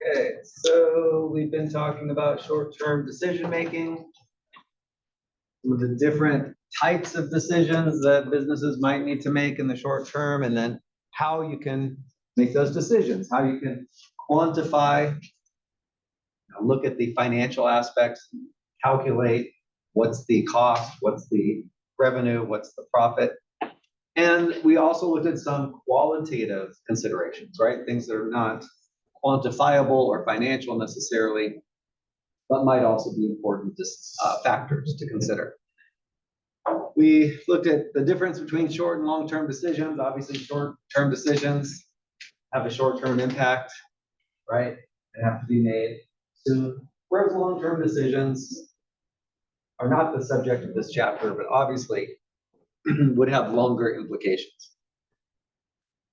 Okay, so we've been talking about short-term decision making, some of the different types of decisions that businesses might need to make in the short term, and then how you can make those decisions, how you can quantify, look at the financial aspects, calculate what's the cost, what's the revenue, what's the profit. And we also looked at some qualitative considerations, right? Things that are not quantifiable or financial necessarily, but might also be important factors to consider. We looked at the difference between short and long-term decisions. Obviously, short-term decisions have a short-term impact, right? They have to be made soon, whereas long-term decisions are not the subject of this chapter, but obviously would have longer implications.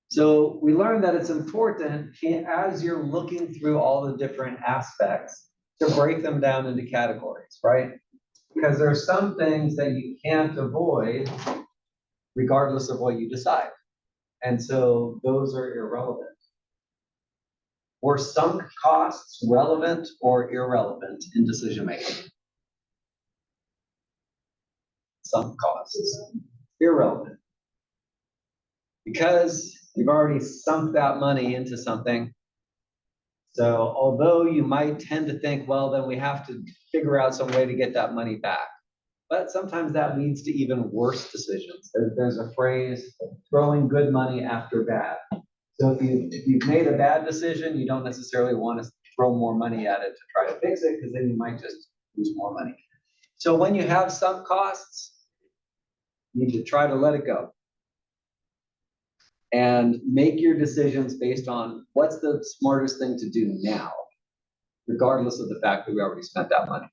So we learned that it's important as you're looking through all the different aspects to break them down into categories, right? Because there are some things that you can't avoid regardless of what you decide. And so those are irrelevant. Were sunk costs relevant or irrelevant in decision making? Sunk costs, irrelevant. Because you've already sunk that money into something. So although you might tend to think, well, then we have to figure out some way to get that money back. But sometimes that leads to even worse decisions. There's a phrase, throwing good money after bad. So if you've made a bad decision, you don't necessarily want to throw more money at it to try to fix it, because then you might just lose more money. So when you have sunk costs, you need to try to let it go. And make your decisions based on what's the smartest thing to do now, regardless of the fact that we already spent that money.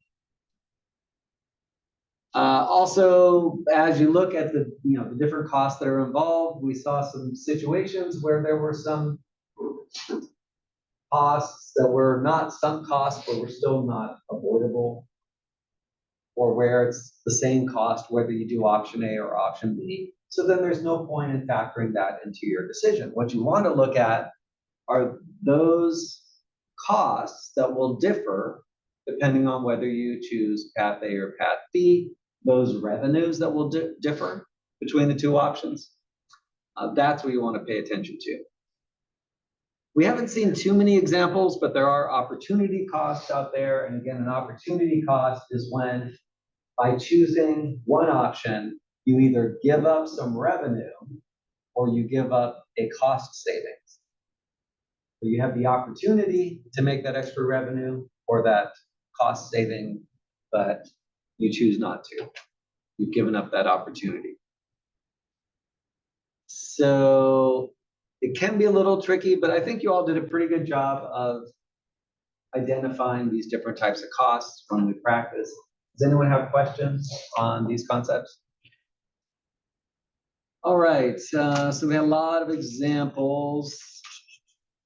Also, as you look at the different costs that are involved, we saw some situations where there were some costs that were not sunk costs, but were still not avoidable, or where it's the same cost whether you do option A or option B. So then there's no point in factoring that into your decision. What you want to look at are those costs that will differ depending on whether you choose path A or path B, those revenues that will differ between the two options. That's what you want to pay attention to. We haven't seen too many examples, but there are opportunity costs out there. And again, an opportunity cost is when, by choosing one option, you either give up some revenue or you give up a cost savings. So you have the opportunity to make that extra revenue or that cost saving, but you choose not to. You've given up that opportunity. So it can be a little tricky, but I think you all did a pretty good job of identifying these different types of costs when we practice. Does anyone have questions on these concepts? All right, so we had a lot of examples.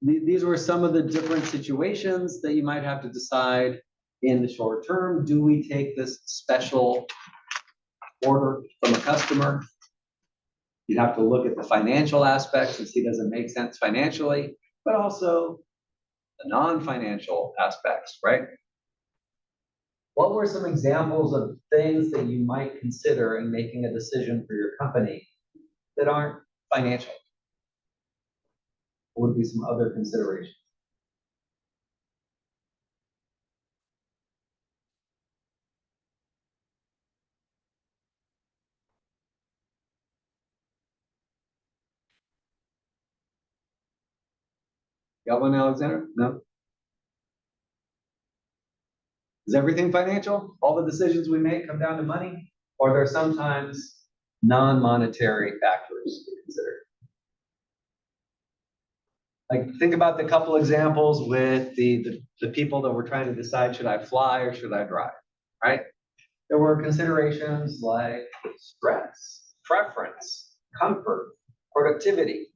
These were some of the different situations that you might have to decide in the short term. Do we take this special order from a customer? You have to look at the financial aspects and see, does it make sense financially, but also the non-financial aspects, right? What were some examples of things that you might consider in making a decision for your company that aren't financial? What would be some other considerations? Got one, Alexander? No? Is everything financial? All the decisions we make come down to money? Or are there sometimes non-monetary factors to consider? Like, think about the couple examples with the people that were trying to decide, should I fly or should I drive, right? There were considerations like stress, preference, comfort, productivity,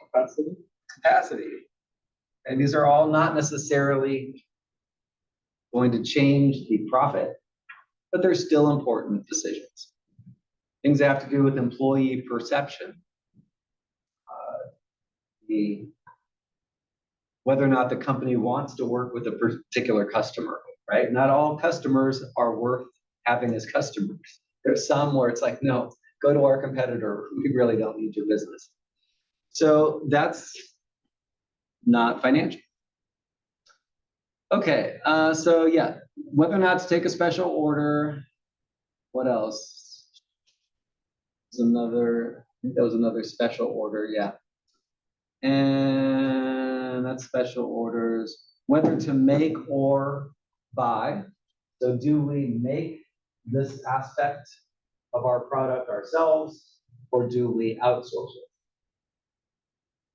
capacity. And these are all not necessarily going to change the profit, but they're still important decisions. Things that have to do with employee perception. whether or not the company wants to work with a particular customer, right? Not all customers are worth having as customers. There's some where it's like, no, go to our competitor. We really don't need your business. So that's not financial. Okay, so yeah, whether or not to take a special order. What else? There's another, I think that was another special order, yeah. And that's special orders, whether to make or buy. So do we make this aspect of our product ourselves, or do we outsource it?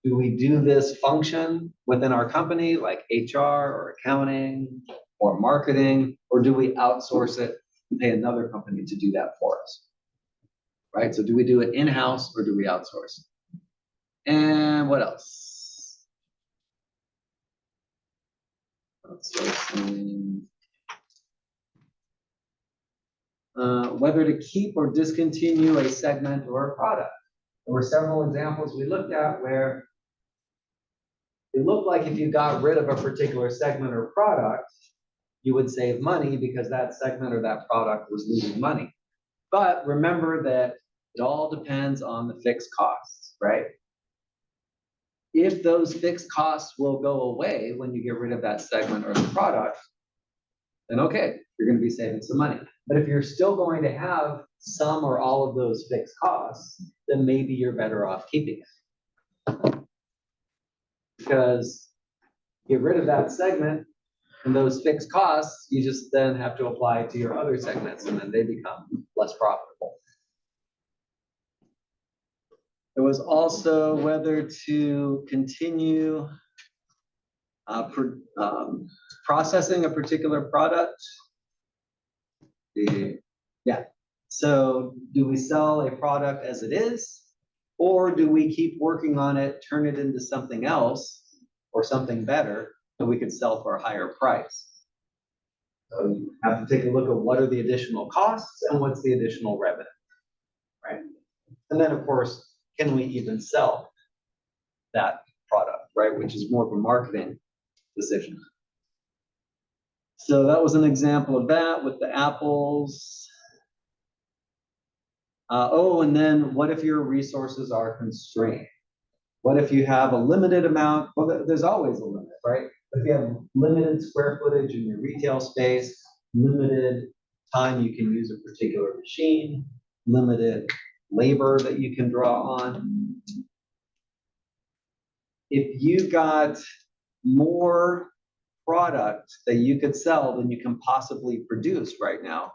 Do we do this function within our company, like HR or accounting or marketing, or do we outsource it and pay another company to do that for us? Right? So do we do it in-house or do we outsource? And what else? Outsourcing. Whether to keep or discontinue a segment or a product. There were several examples we looked at where it looked like if you got rid of a particular segment or product, you would save money because that segment or that product was losing money. But remember that it all depends on the fixed costs, right? If those fixed costs will go away when you get rid of that segment or the product, then okay, you're going to be saving some money. But if you're still going to have some or all of those fixed costs, then maybe you're better off keeping it. Because get rid of that segment and those fixed costs, you just then have to apply to your other segments and then they become less profitable. There was also whether to continue processing a particular product. Yeah. So do we sell a product as it is, or do we keep working on it, turn it into something else or something better that we could sell for a higher price? So you have to take a look at what are the additional costs and what's the additional revenue, right? And then of course, can we even sell that product, right? Which is more of a marketing decision. So that was an example of that with the apples. And then what if your resources are constrained? What if you have a limited amount? Well, there's always a limit, right? If you have limited square footage in your retail space, limited time you can use a particular machine, limited labor that you can draw on. If you got more product that you could sell than you can possibly produce right now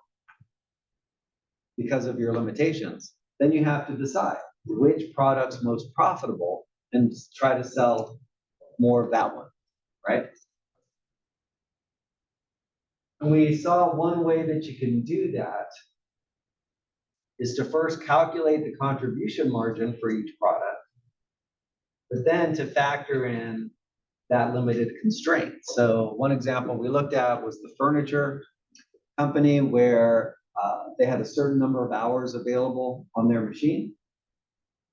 because of your limitations, then you have to decide which product's most profitable and try to sell more of that one, right? And we saw one way that you can do that is to first calculate the contribution margin for each product, but then to factor in that limited constraint. So one example we looked at was the furniture company where they had a certain number of hours available on their machine.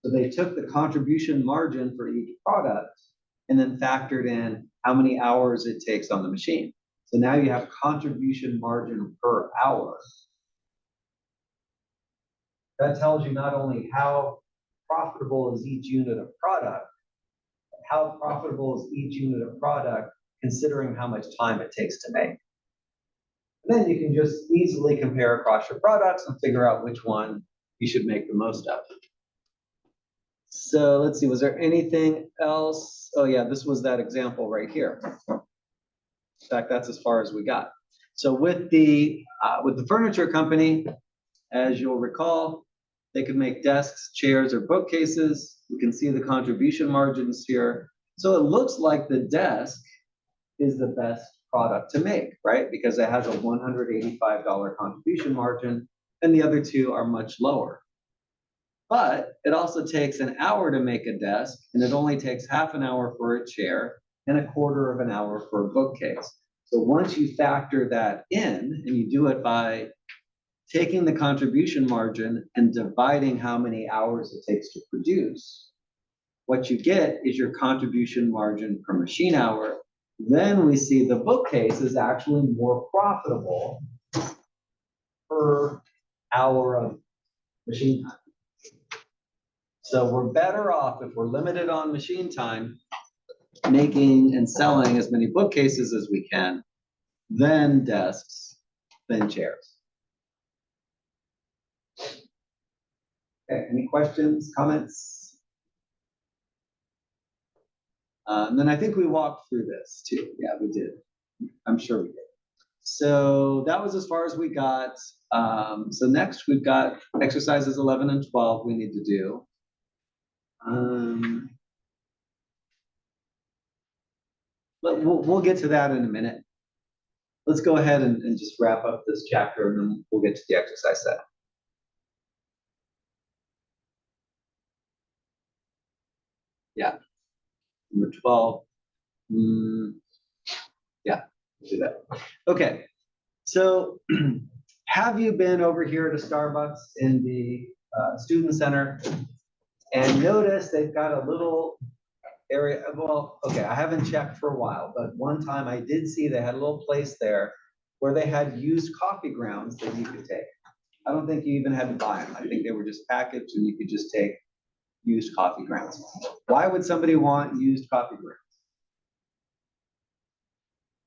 So they took the contribution margin for each product and then factored in how many hours it takes on the machine. So now you have contribution margin per hour. That tells you not only how profitable is each unit of product, but how profitable is each unit of product considering how much time it takes to make. And then you can just easily compare across your products and figure out which one you should make the most of. So let's see, was there anything else? Oh yeah, this was that example right here. In fact, that's as far as we got. So with the furniture company, as you'll recall, they could make desks, chairs, or bookcases. You can see the contribution margins here. So it looks like the desk is the best product to make, right? Because it has a $185 contribution margin, and the other two are much lower. But it also takes an hour to make a desk, and it only takes half an hour for a chair and a quarter of an hour for a bookcase. So once you factor that in, and you do it by taking the contribution margin and dividing how many hours it takes to produce, what you get is your contribution margin per machine hour then we see the bookcase is actually more profitable per hour of machine time. So we're better off if we're limited on machine time, making and selling as many bookcases as we can, then desks, then chairs. Okay, any questions, comments? And then I think we walked through this too. Yeah, we did. I'm sure we did. So that was as far as we got. So next we've got exercises 11 and 12 we need to do. But we'll get to that in a minute. Let's go ahead and just wrap up this chapter and then we'll get to the exercise set. Yeah. Number 12. Yeah, we'll do that. Okay. So have you been over here to Starbucks in the student center and notice they've got a little area? Well, okay, I haven't checked for a while, but one time I did see they had a little place there where they had used coffee grounds that you could take. I don't think you even had to buy them. I think they were just packaged and you could just take used coffee grounds. Why would somebody want used coffee grounds?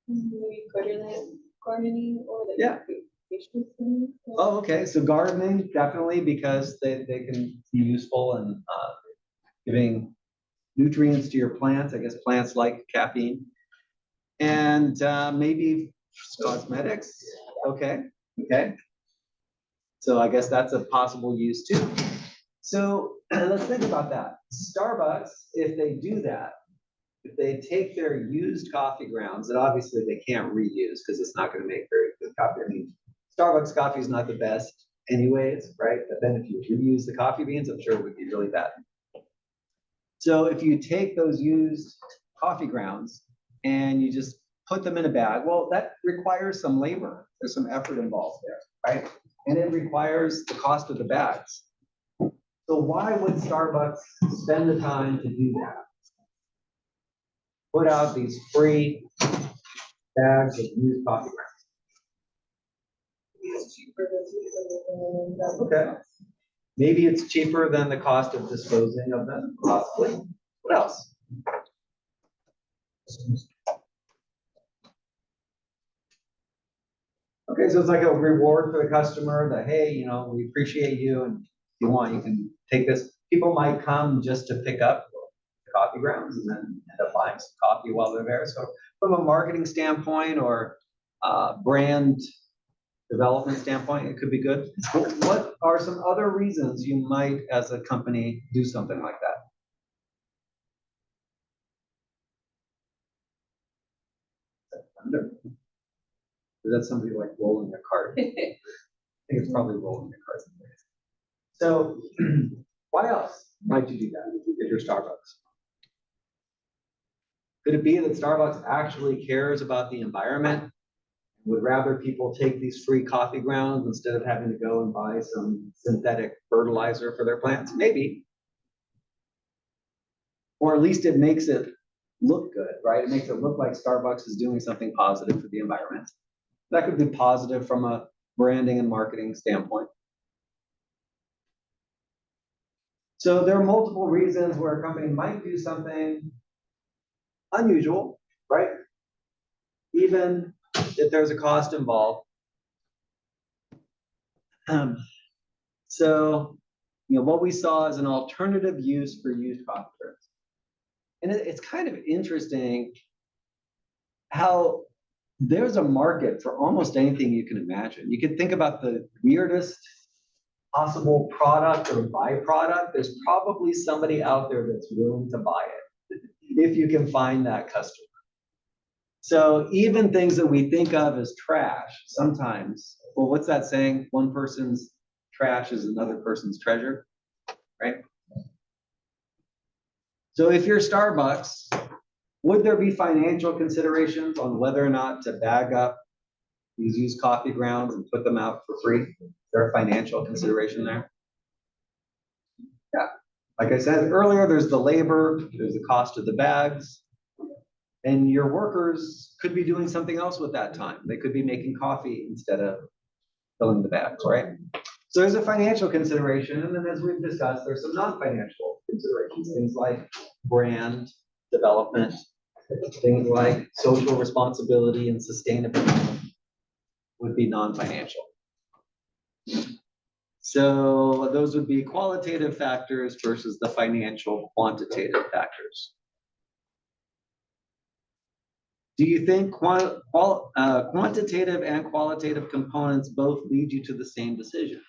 Maybe gardening or like yeah. Oh, okay. So gardening, definitely, because they can be useful in giving nutrients to your plants. I guess plants like caffeine. And maybe cosmetics. Okay. Okay. So I guess that's a possible use too. So let's think about that. Starbucks, if they do that, if they take their used coffee grounds that obviously they can't reuse because it's not going to make very good coffee. I mean, Starbucks coffee is not the best anyways, right? But then if you reuse the coffee beans, I'm sure it would be really bad. So if you take those used coffee grounds and you just put them in a bag, well, that requires some labor. There's some effort involved there, right? And it requires the cost of the bags. So why would Starbucks spend the time to do that? Put out these free bags of used coffee grounds. It's cheaper than Okay. Maybe it's cheaper than the cost of disposing of them, possibly. What else? Okay, so it's like a reward for the customer that, hey, you know, we appreciate you, and if you want, you can take this. People might come just to pick up coffee grounds and then end up buying some coffee while they're there. So from a marketing standpoint or brand development standpoint, it could be good. What are some other reasons you might, as a company, do something like that? Is that somebody like rolling a cart? I think it's probably rolling a cart. So why else might you do that if you're Starbucks? Could it be that Starbucks actually cares about the environment? Would rather people take these free coffee grounds instead of having to go and buy some synthetic fertilizer for their plants? Maybe. Or at least it makes it look good, right? It makes it look like Starbucks is doing something positive for the environment. That could be positive from a branding and marketing standpoint. So there are multiple reasons where a company might do something unusual, right? Even if there's a cost involved. So, you know, what we saw is an alternative use for used coffee grounds. And it's kind of interesting how there's a market for almost anything you can imagine. You can think about the weirdest possible product or byproduct. There's probably somebody out there that's willing to buy it if you can find that customer. So even things that we think of as trash, sometimes, well, what's that saying? One person's trash is another person's treasure, right? So if you're Starbucks, would there be financial considerations on whether or not to bag up these used coffee grounds and put them out for free? Is there a financial consideration there? Yeah. Like I said earlier, there's the labor, there's the cost of the bags, And your workers could be doing something else with that time. They could be making coffee instead of filling the bags, right? So there's a financial consideration, and then as we've discussed, there's some non-financial considerations, things like brand development, things like social responsibility and sustainability would be non-financial. So those would be qualitative factors versus the financial quantitative factors. Do you think quantitative and qualitative components both lead you to the same decision?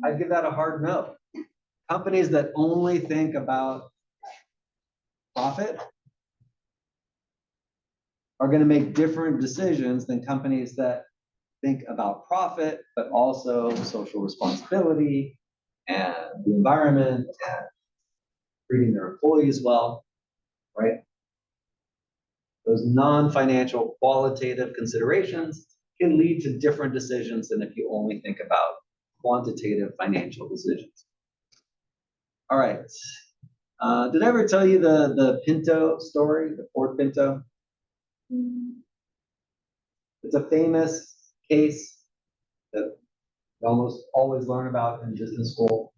I'd give that a hard no. Companies that only think about profit are going to make different decisions than companies that think about profit, but also social responsibility and the environment and treating their employees well, right? Those non-financial qualitative considerations can lead to different decisions than if you only think about quantitative financial decisions. All right. Did I ever tell you the Pinto story, the Ford Pinto? It's a famous case that you almost always learn about in business school,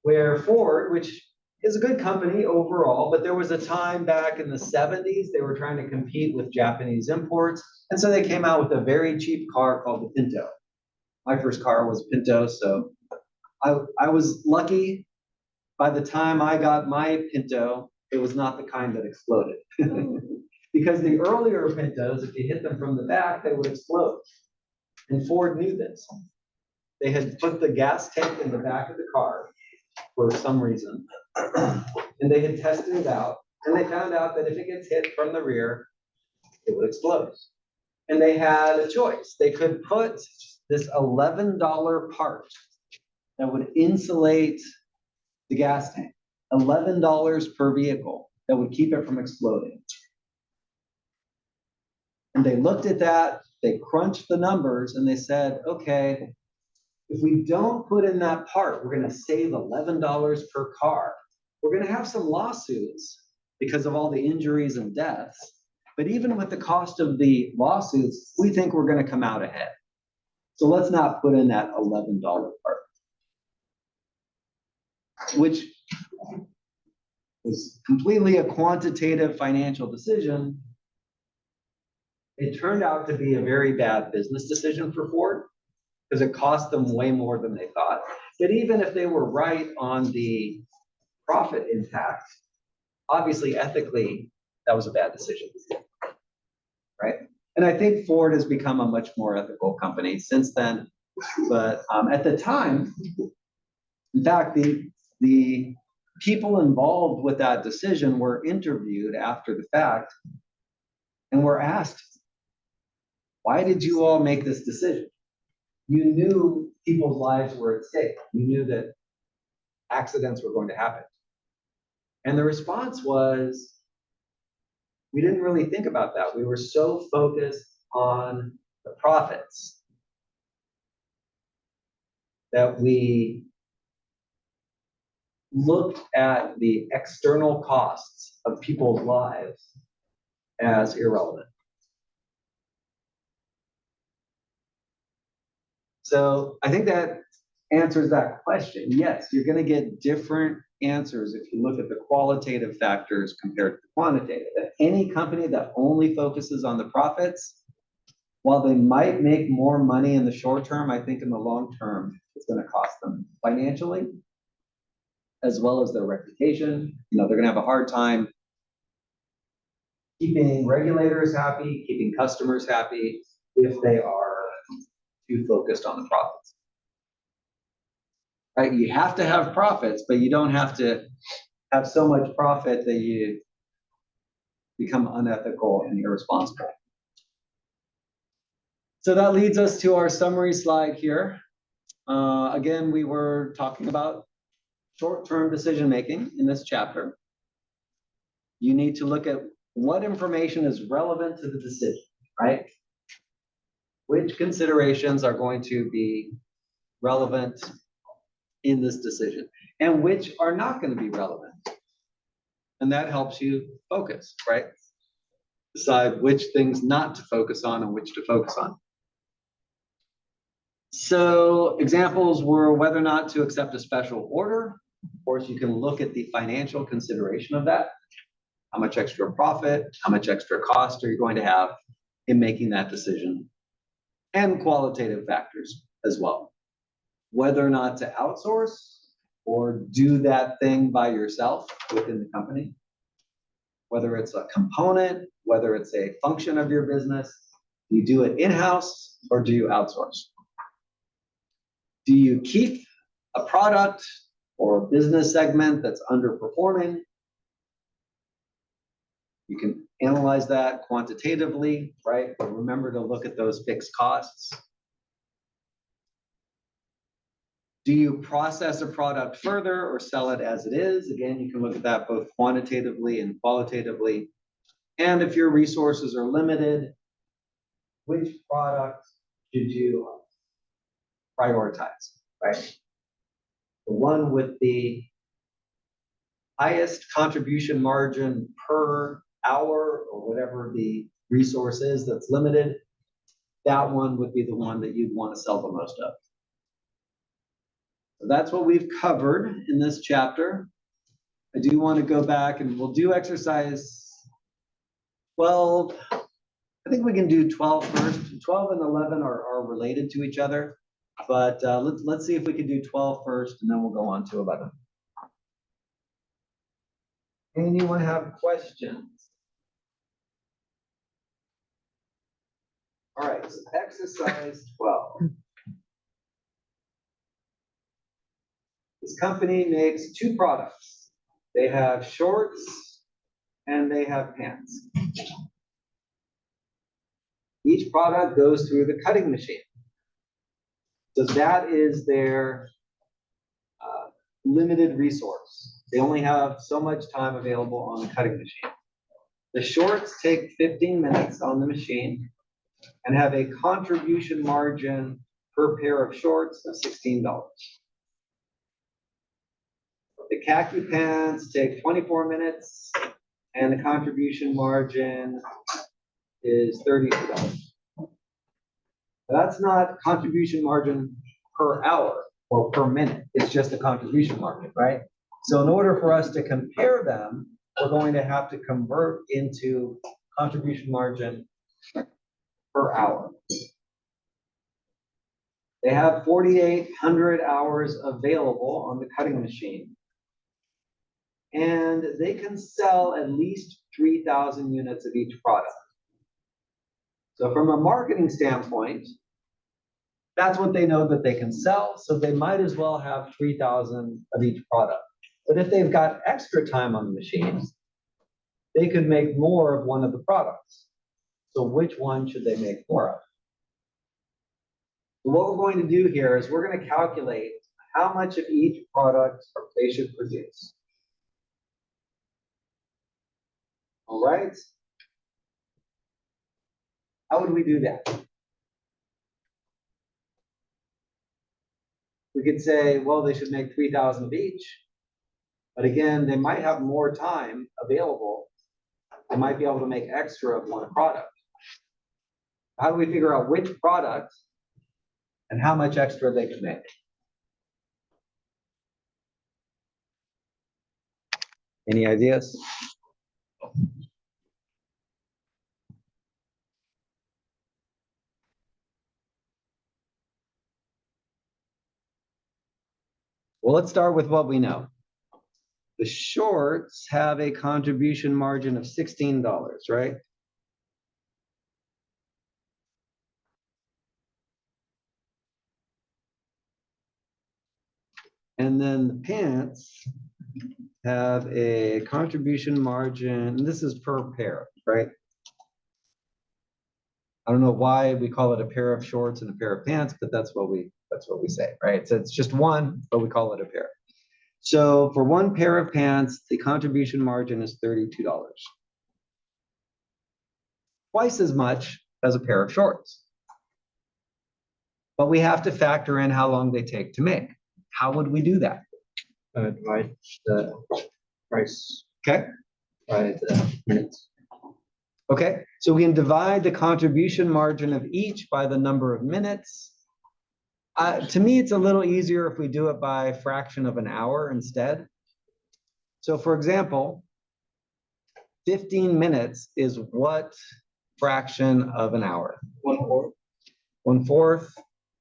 where Ford, which is a good company overall, but there was a time back in the 70s, they were trying to compete with Japanese imports. And so they came out with a very cheap car called the Pinto. My first car was Pinto, so I was lucky. By the time I got my Pinto, it was not the kind that exploded. Because the earlier Pintos, if you hit them from the back, they would explode. And Ford knew this. They had put the gas tank in the back of the car for some reason. And they had tested it out. And they found out that if it gets hit from the rear, it would explode. And they had a choice. They could put this $11 part that would insulate the gas tank, $11 per vehicle, that would keep it from exploding. And they looked at that, they crunched the numbers, and they said, okay, if we don't put in that part, we're going to save $11 per car. We're going to have some lawsuits because of all the injuries and deaths. But even with the cost of the lawsuits, we think we're going to come out ahead. So let's not put in that $11 part, which was completely a quantitative financial decision. It turned out to be a very bad business decision for Ford because it cost them way more than they thought. But even if they were right on the profit impact, obviously ethically, that was a bad decision, right? And I think Ford has become a much more ethical company since then. But at the time, in fact, the people involved with that decision were interviewed after the fact and were asked, why did you all make this decision? You knew people's lives were at stake. You knew that accidents were going to happen. And the response was, we didn't really think about that. We were so focused on the profits that we looked at the external costs of people's lives as irrelevant. So I think that answers that question. Yes, you're going to get different answers if you look at the qualitative factors compared to the quantitative. Any company that only focuses on the profits, while they might make more money in the short term, I think in the long term, it's going to cost them financially, as well as their reputation. They're going to have a hard time keeping regulators happy, keeping customers happy, if they are too focused on the profits. Right? You have to have profits, but you don't have to have so much profit that you become unethical and irresponsible. So that leads us to our summary slide here. Again, we were talking about short-term decision-making in this chapter. You need to look at what information is relevant to the decision, right? Which considerations are going to be relevant in this decision and which are not going to be relevant. And that helps you focus, right? decide which things not to focus on and which to focus on. So examples were whether or not to accept a special order. Of course, you can look at the financial consideration of that. How much extra profit, how much extra cost are you going to have in making that decision? And qualitative factors as well. Whether or not to outsource or do that thing by yourself within the company. Whether it's a component, whether it's a function of your business, do you do it in-house or do you outsource? Do you keep a product or a business segment that's underperforming? You can analyze that quantitatively, right? But remember to look at those fixed costs. Do you process a product further or sell it as it is? Again, you can look at that both quantitatively and qualitatively. And if your resources are limited, which product should you prioritize, right? The one with the highest contribution margin per hour or whatever the resource is that's limited, that one would be the one that you'd want to sell the most of. So that's what we've covered in this chapter. I do want to go back and we'll do exercise 12. I think we can do 12 first. 12 and 11 are related to each other, but let's see if we can do 12 first and then we'll go on to 11. Anyone have questions? All right, so exercise 12. This company makes two products. They have shorts and they have pants. Each product goes through the cutting machine. So that is their limited resource. They only have so much time available on the cutting machine. The shorts take 15 minutes on the machine and have a contribution margin per pair of shorts of $16. The khaki pants take 24 minutes and the contribution margin is $32. That's not contribution margin per hour or per minute. It's just a contribution margin, right? So in order for us to compare them, we're going to have to convert into contribution margin per hour. They have 4,800 hours available on the cutting machine. And they can sell at least 3,000 units of each product. So from a marketing standpoint, that's what they know that they can sell. So they might as well have 3,000 of each product. But if they've got extra time on the machine, they could make more of one of the products. So which one should they make more of? What we're going to do here is we're going to calculate how much of each product they should produce. All right? How would we do that? We could say, well, they should make 3,000 of each. But again, they might have more time available. They might be able to make extra of one product. How do we figure out which product and how much extra they can make? Any ideas? Well, let's start with what we know. The shorts have a contribution margin of $16, right? And then the pants have a contribution margin, and this is per pair, right? I don't know why we call it a pair of shorts and a pair of pants, but that's what we say, right? So it's just one, but we call it a pair. So for one pair of pants, the contribution margin is $32. Twice as much as a pair of shorts. But we have to factor in how long they take to make. How would we do that? Divide the price Okay. by the minutes. Okay, so we can divide the contribution margin of each by the number of minutes. To me, it's a little easier if we do it by fraction of an hour instead. So for example, 15 minutes is what fraction of an hour? 1/4. 1/4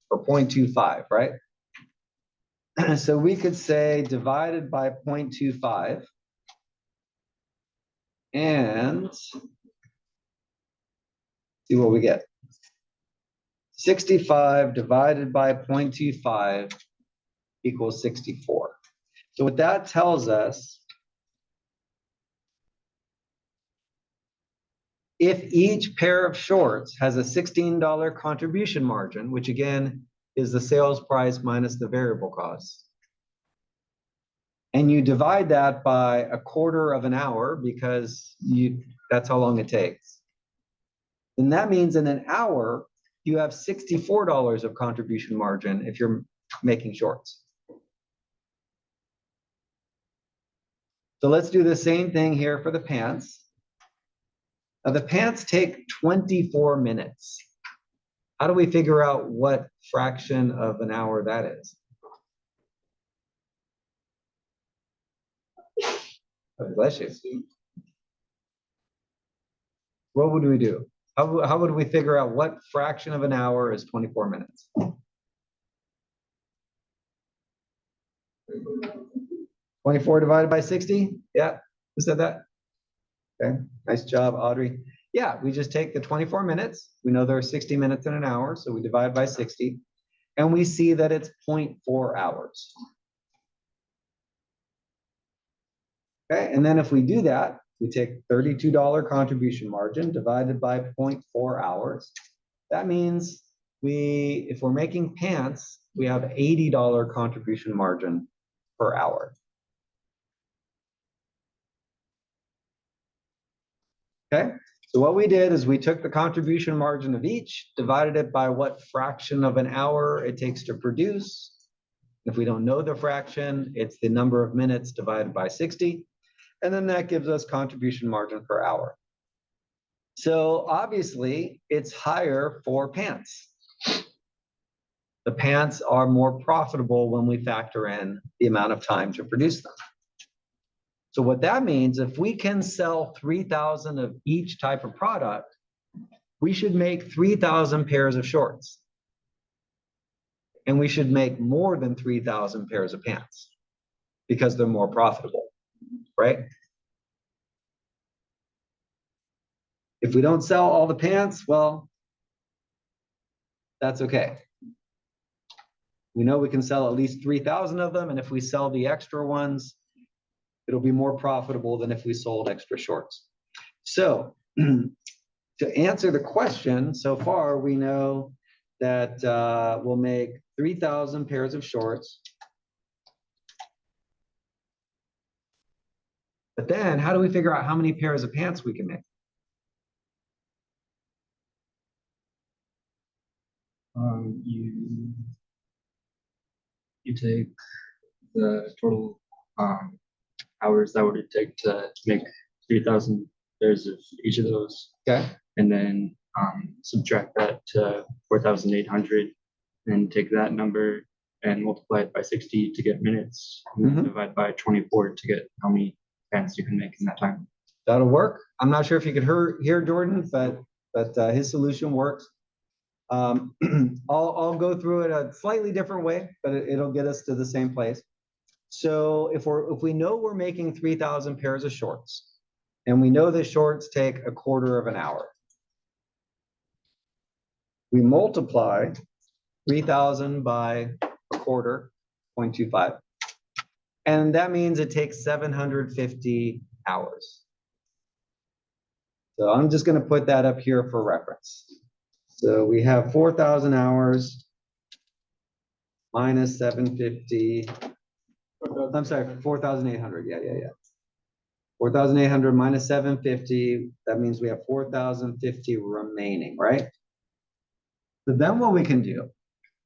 or 0.25, right? So we could say divided by 0.25 and see what we get. 65 divided by 0.25 equals 64. So what that tells us, if each pair of shorts has a $16 contribution margin, which again is the sales price minus the variable costs, and you divide that by 1/4 of an hour because that's how long it takes, then that means in an hour, you have $64 of contribution margin if you're making shorts. So let's do the same thing here for the pants. Now the pants take 24 minutes. How do we figure out what fraction of an hour that is? Oh, bless you. What would we do? How would we figure out what fraction of an hour is 24 minutes? 24 divided by 60? Yeah, who said that? Okay, nice job, Audrey. Yeah, we just take the 24 minutes. We know there are 60 minutes in an hour, so we divide by 60, and we see that it's 0.4 hours. Okay, and then if we do that, we take $32 contribution margin divided by 0.4 hours. That means if we're making pants, we have $80 contribution margin per hour. Okay, so what we did is we took the contribution margin of each, divided it by what fraction of an hour it takes to produce. If we don't know the fraction, it's the number of minutes divided by 60. And then that gives us contribution margin per hour. So obviously it's higher for pants. The pants are more profitable when we factor in the amount of time to produce them. So what that means, if we can sell 3,000 of each type of product, we should make 3,000 pairs of shorts. And we should make more than 3,000 pairs of pants because they're more profitable, right? If we don't sell all the pants, well, that's okay. We know we can sell at least 3,000 of them, and if we sell the extra ones, it'll be more profitable than if we sold extra shorts. So to answer the question, so far we know that we'll make 3,000 pairs of shorts. But then how do we figure out how many pairs of pants we can make? You take the total hours that would it take to make 3,000 pairs of each of those, Okay. and then subtract that to 4,800, and take that number and multiply it by 60 to get minutes, and then divide by 24 to get how many pants you can make in that time. That'll work. I'm not sure if you could hear Jordan, but his solution works. I'll go through it a slightly different way, but it'll get us to the same place. So if we know we're making 3,000 pairs of shorts, and we know the shorts take 1/4 of an hour, we multiply 3,000 by 1/4, 0.25, and that means it takes 750 hours. So I'm just going to put that up here for reference. So we have 4,000 hours minus 750. I'm sorry, 4,800. Yeah. 4,800 minus 750. That means we have 4,050 remaining, right? So then what we can do,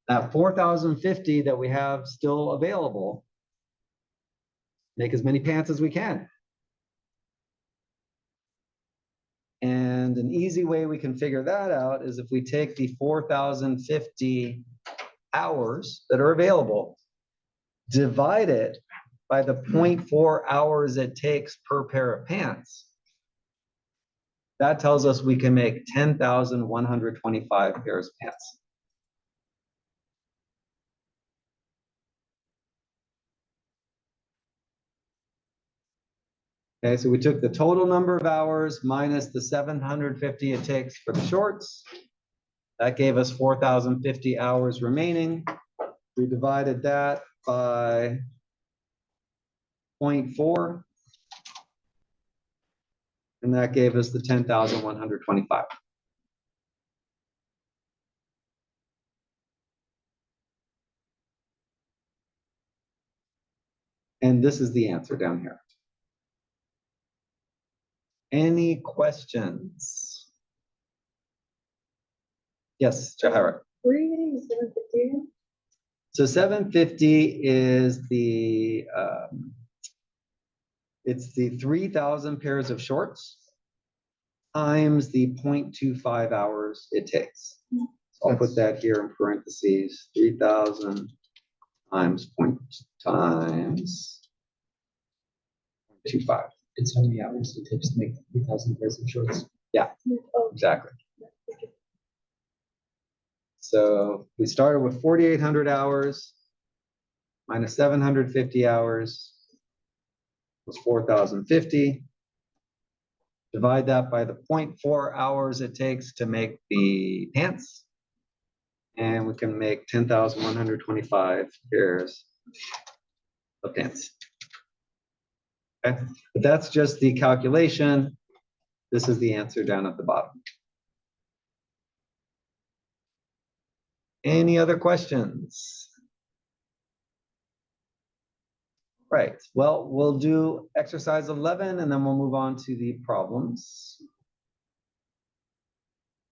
that 4,050 that we have still available, make as many pants as we can. And And an easy way we can figure that out is if we take the 4,050 hours that are available, divide it by the 0.4 hours it takes per pair of pants. That tells us we can make 10,125 pairs of pants. Okay, so we took the total number of hours minus the 750 it takes for the shorts. That gave us 4,050 hours remaining. We divided that by 0.4. And that gave us the 10,125. And this is the answer down here. Any questions? Yes, Jahara. Where are you getting the 750 again? So 750 is it's the 3,000 pairs of shorts times the 0.25 hours it takes. So I'll put that here in parentheses, 3,000 times 0.25. It's how many hours it takes to make 3,000 pairs of shorts. Oh, Exactly. So we started with 4,800 hours minus 750 hours was 4,050. Divide that by the 0.4 hours it takes to make the pants. And we can make 10,125 pairs of pants. Okay, but that's just the calculation. This is the answer down at the bottom. Any other questions? Right, well, we'll do exercise 11 and then we'll move on to the problems.